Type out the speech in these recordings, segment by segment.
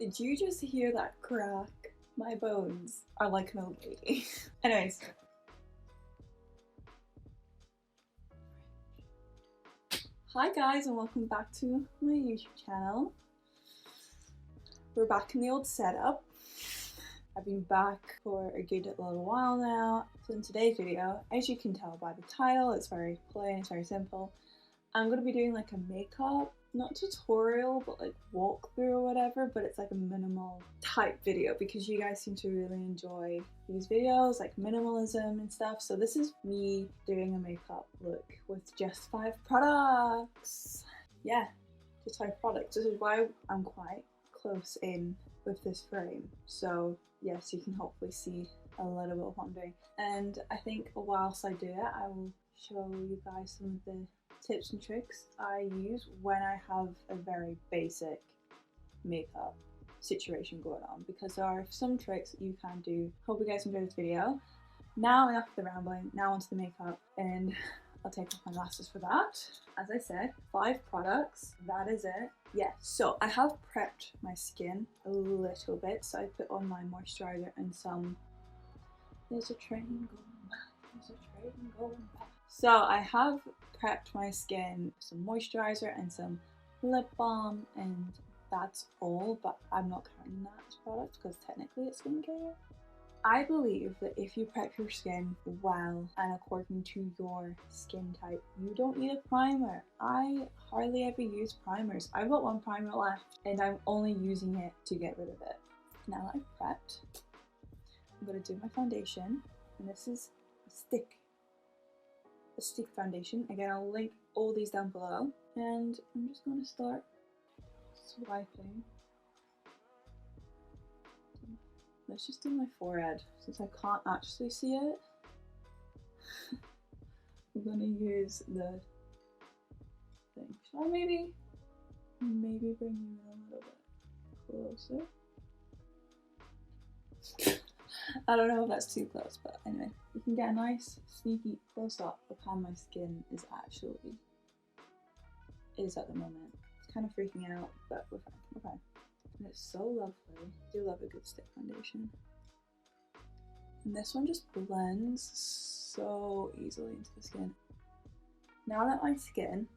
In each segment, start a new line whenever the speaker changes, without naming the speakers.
Did you just hear that crack? My bones are like an old lady. Anyways. Hi guys, and welcome back to my YouTube channel. We're back in the old setup. I've been back for a good little while now. So in today's video, as you can tell by the title, it's very plain, it's very simple. I'm going to be doing like a makeup, not tutorial, but like walkthrough or whatever, but it's like a minimal type video because you guys seem to really enjoy these videos, like minimalism and stuff. So this is me doing a makeup look with just 5 products. Yeah, just 5 products. This is why I'm quite close in with this frame. So yes, you can hopefully see a little bit of what I'm doing. And I think whilst I do it, I will show you guys some of the tips and tricks I use when I have a very basic makeup situation going on, because there are some tricks that you can do. Hope you guys enjoy this video. Now enough of the rambling, now onto the makeup, and I'll take off my glasses for that. As I said, 5 products, that is it. Yeah, so I have prepped my skin a little bit, so I put on my moisturizer and some, there's a train going back, there's a train going back. So I have prepped my skin with some moisturizer and some lip balm, and that's all, but I'm not counting that as product because technically it's skincare. I believe that if you prep your skin well and according to your skin type, you don't need a primer. I hardly ever use primers. I've got 1 primer left and I'm only using it to get rid of it. Now that I've prepped, I'm going to do my foundation, and this is a stick foundation. Again, I'll link all these down below, and I'm just going to start swiping. Let's just do my forehead since I can't actually see it. I'm going to use the thing. Shall I maybe bring you in a little bit closer? I don't know if that's too close, but anyway, you can get a nice sneaky close up of how my skin is at the moment. It's kind of freaking out, but we're fine. And it's so lovely. I do love a good stick foundation. And this one just blends so easily into the skin. Now that my skin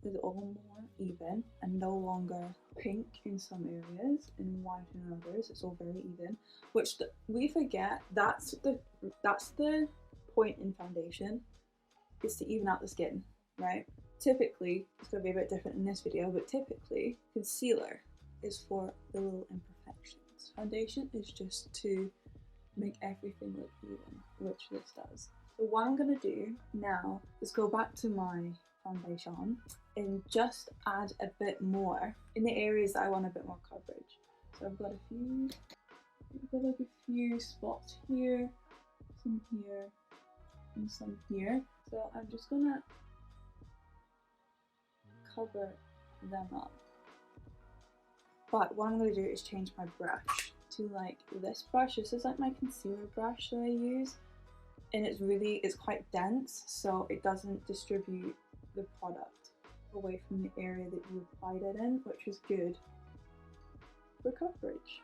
is all more even and no longer pink in some areas and white in others, it's all very even, which we forget. That's the point in foundation, is to even out the skin, right? Typically, it's going to be a bit different in this video, but typically concealer is for the little imperfections. Foundation is just to make everything look even, which this does. So what I'm going to do now is go back to my foundation and just add a bit more in the areas that I want a bit more coverage. So I've got like a few spots here, some here, and some here. So I'm just gonna cover them up. But what I'm gonna do is change my brush to like this brush. This is like my concealer brush that I use, and it's quite dense, so it doesn't distribute the product away from the area that you applied it in, which is good for coverage.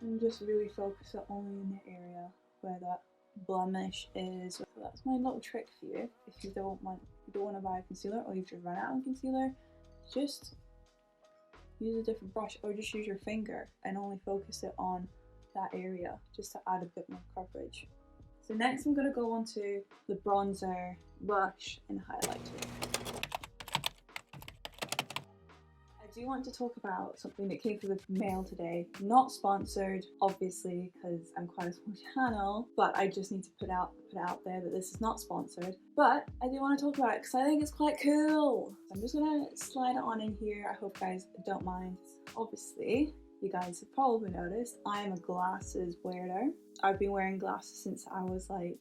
And just really focus it only in the area where that blemish is. So that's my little trick for you. If you don't want to buy a concealer, or you've just run out of concealer, just use a different brush, or just use your finger and only focus it on that area just to add a bit more coverage. So next I'm going to go on to the bronzer, blush and highlighter. I do want to talk about something that came through the mail today. Not sponsored, obviously, because I'm quite a small channel, but I just need to put out there that this is not sponsored. But I do want to talk about it because I think it's quite cool. So I'm just going to slide it on in here. I hope guys don't mind. Obviously, you guys have probably noticed I am a glasses wearer. I've been wearing glasses since I was like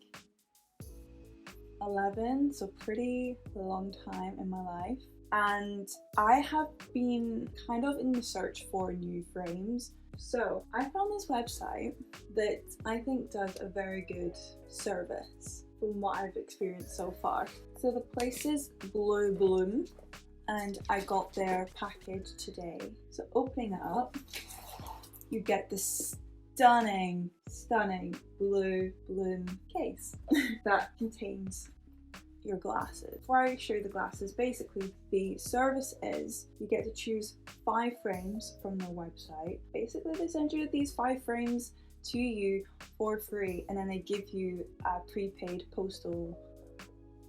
11, so pretty long time in my life. And I have been kind of in the search for new frames. So I found this website that I think does a very good service from what I've experienced so far. So the place is Glowy. and I got their package today. So opening it up, you get this stunning blue balloon case that contains your glasses. Before I show you the glasses, basically the service is you get to choose 5 frames from their website. Basically they send you these 5 frames to you for free, and then they give you a prepaid postal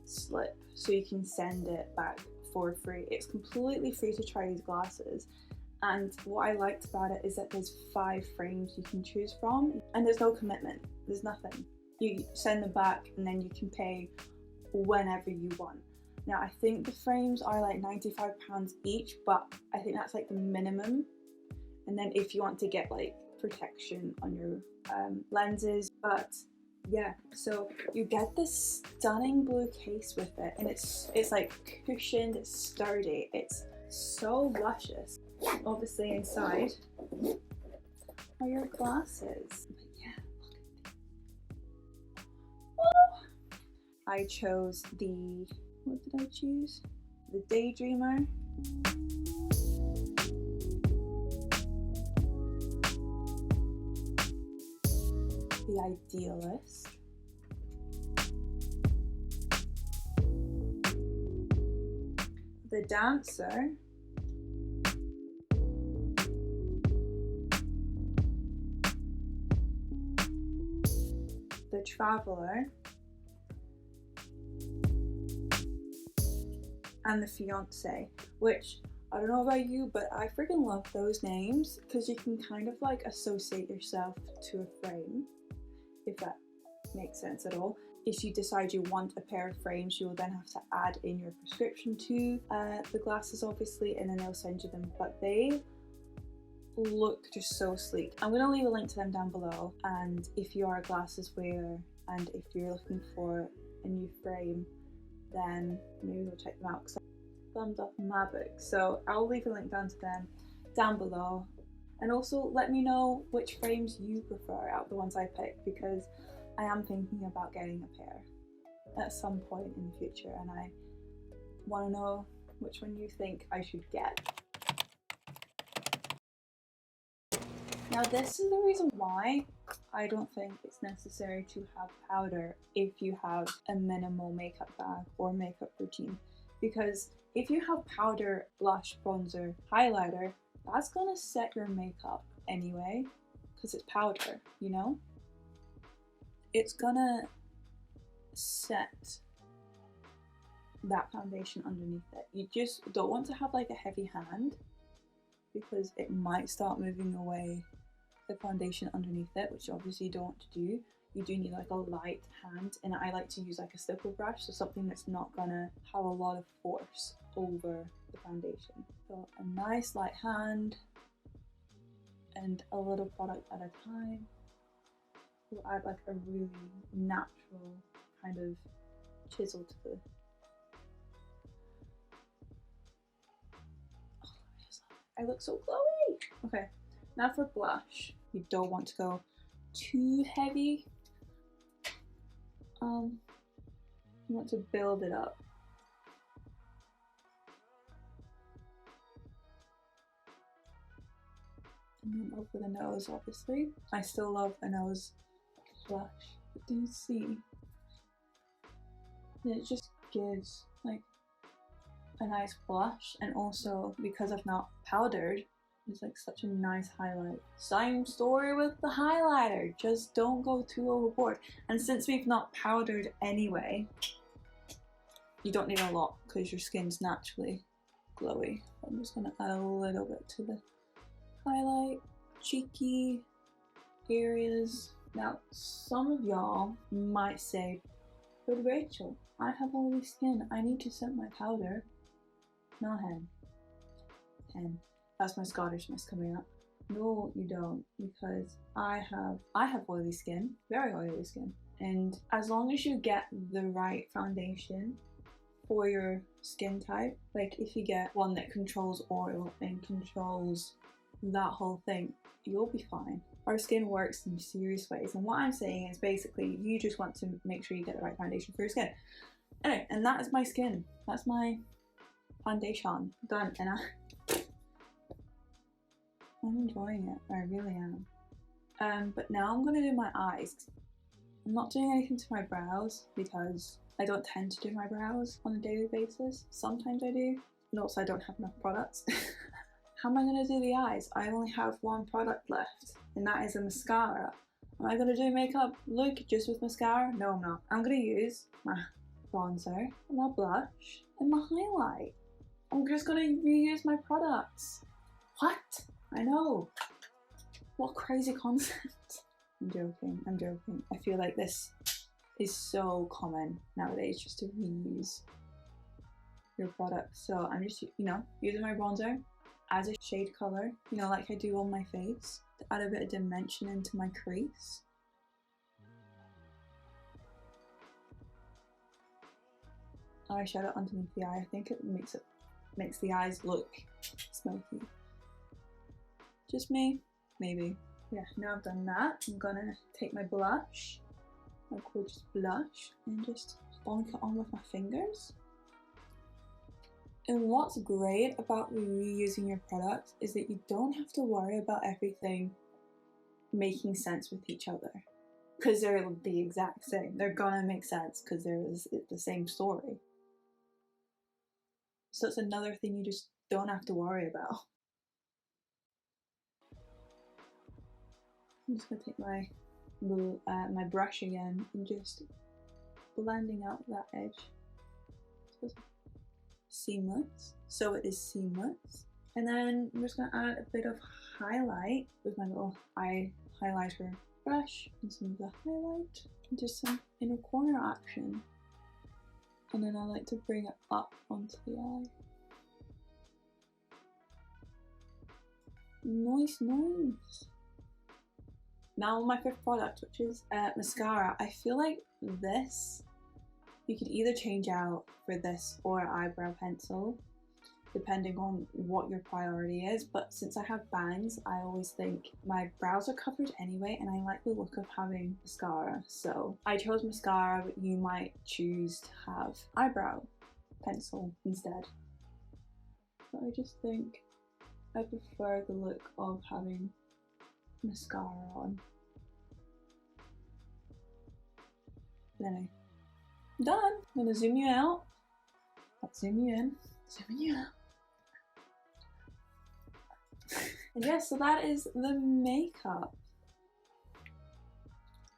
slip so you can send it back for free. It's completely free to try these glasses, and what I liked about it is that there's 5 frames you can choose from, and there's no commitment, there's nothing. You send them back and then you can pay whenever you want. Now I think the frames are like £95 each, but I think that's like the minimum, and then if you want to get like protection on your lenses. But yeah, so you get this stunning blue case with it, and it's like cushioned, it's sturdy, it's so luscious. Obviously inside are your glasses. But yeah, look at this. I chose the, what did I choose? The Daydreamer. The Idealist. The Dancer. The Traveler. And the Fiance, which I don't know about you, but I freaking love those names because you can kind of like associate yourself to a frame, if that makes sense at all. If you decide you want a pair of frames, you will then have to add in your prescription to the glasses obviously, and then they'll send you them, but they look just so sleek. I'm going to leave a link to them down below, and if you are a glasses wearer and if you're looking for a new frame, then maybe go check them out because I thumbs up my book. So I'll leave a link down to them down below, and also let me know which frames you prefer out of the ones I picked, because I am thinking about getting a pair at some point in the future, and I want to know which one you think I should get. Now this is the reason why I don't think it's necessary to have powder if you have a minimal makeup bag or makeup routine, because if you have powder, blush, bronzer, highlighter, that's gonna set your makeup anyway because it's powder, you know? It's gonna set that foundation underneath it. You just don't want to have like a heavy hand because it might start moving away the foundation underneath it, which obviously you don't want to do. You do need like a light hand, and I like to use like a stipple brush, so something that's not gonna have a lot of force over the foundation. So a nice light hand and a little product at a time will add like a really natural kind of chisel to the I look so glowy! Okay, now for blush. You don't want to go too heavy. You want to build it up. And then over the nose, obviously. I still love a nose blush. But do you see? It just gives like a nice blush, and also because I've not powdered, it's like such a nice highlight. Same story with the highlighter, just don't go too overboard. And since we've not powdered anyway, you don't need a lot because your skin's naturally glowy. I'm just gonna add a little bit to the highlight, cheeky areas. Now, some of y'all might say, but Rachel, I have oily skin, I need to set my powder. No, hen. That's my Scottishness coming up. No, you don't, because I have oily skin, very oily skin, and as long as you get the right foundation for your skin type, like if you get one that controls oil and controls that whole thing, you'll be fine. Our skin works in mysterious ways, and what I'm saying is basically you just want to make sure you get the right foundation for your skin. Anyway, and that is my skin. That's my foundation done, and I'm enjoying it. I really am. But now I'm gonna do my eyes. I'm not doing anything to my brows because I don't tend to do my brows on a daily basis. Sometimes I do, and also I don't have enough products. How am I gonna do the eyes? I only have one product left, and that is a mascara. Am I gonna do makeup look just with mascara? No, I'm not. I'm gonna use my bronzer, my blush, and my highlight. I'm just gonna reuse my products. What? I know. What crazy concept. I'm joking, I'm joking. I feel like this is so common nowadays, just to reuse your products. So I'm just, you know, using my bronzer as a shade color, you know, like I do on my face, to add a bit of dimension into my crease. Eyeshadow underneath the eye. I think it makes the eyes look smoky. Just me, maybe. Yeah, now I've done that, I'm gonna take my blush, my gorgeous blush, and just bonk it on with my fingers. And what's great about reusing your products is that you don't have to worry about everything making sense with each other, because they're the exact same. They're gonna make sense because they're the same story. So it's another thing you just don't have to worry about. I'm just gonna take my my brush again and just blending out that edge. So it's seamless. So it is seamless. And then I'm just gonna add a bit of highlight with my little eye highlighter brush and some of the highlight and just some inner corner action. And then I like to bring it up onto the eye. Nice, nice. Now my fifth product, which is mascara. I feel like this, you could either change out for this or eyebrow pencil, depending on what your priority is. But since I have bangs, I always think my brows are covered anyway, and I like the look of having mascara. So I chose mascara, but you might choose to have eyebrow pencil instead. But I just think I prefer the look of having mascara on. Then I'm done. I'm gonna zoom you out. Let's zoom you in. Zooming you out. And yeah, so that is the makeup.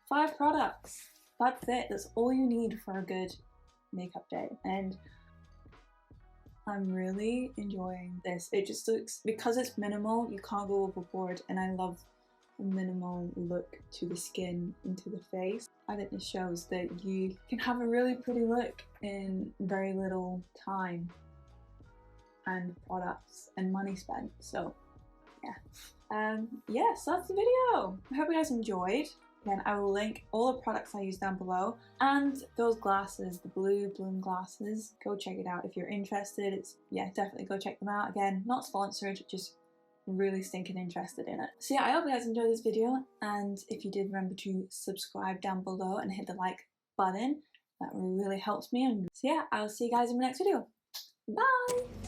5 products. That's it. That's all you need for a good makeup day. And I'm really enjoying this. It just looks, because it's minimal, you can't go overboard, and I love a minimal look to the skin and to the face. I think this shows that you can have a really pretty look in very little time and products and money spent. So yeah. Yes, that's the video. I hope you guys enjoyed. Again, I will link all the products I use down below, and those glasses, the blue bloom glasses, go check it out if you're interested. It's, yeah, definitely go check them out. Again, not sponsored, just really stinking interested in it. So yeah, I hope you guys enjoyed this video, and if you did, remember to subscribe down below and hit the like button. That really helps me. And so yeah, I'll see you guys in the next video. Bye!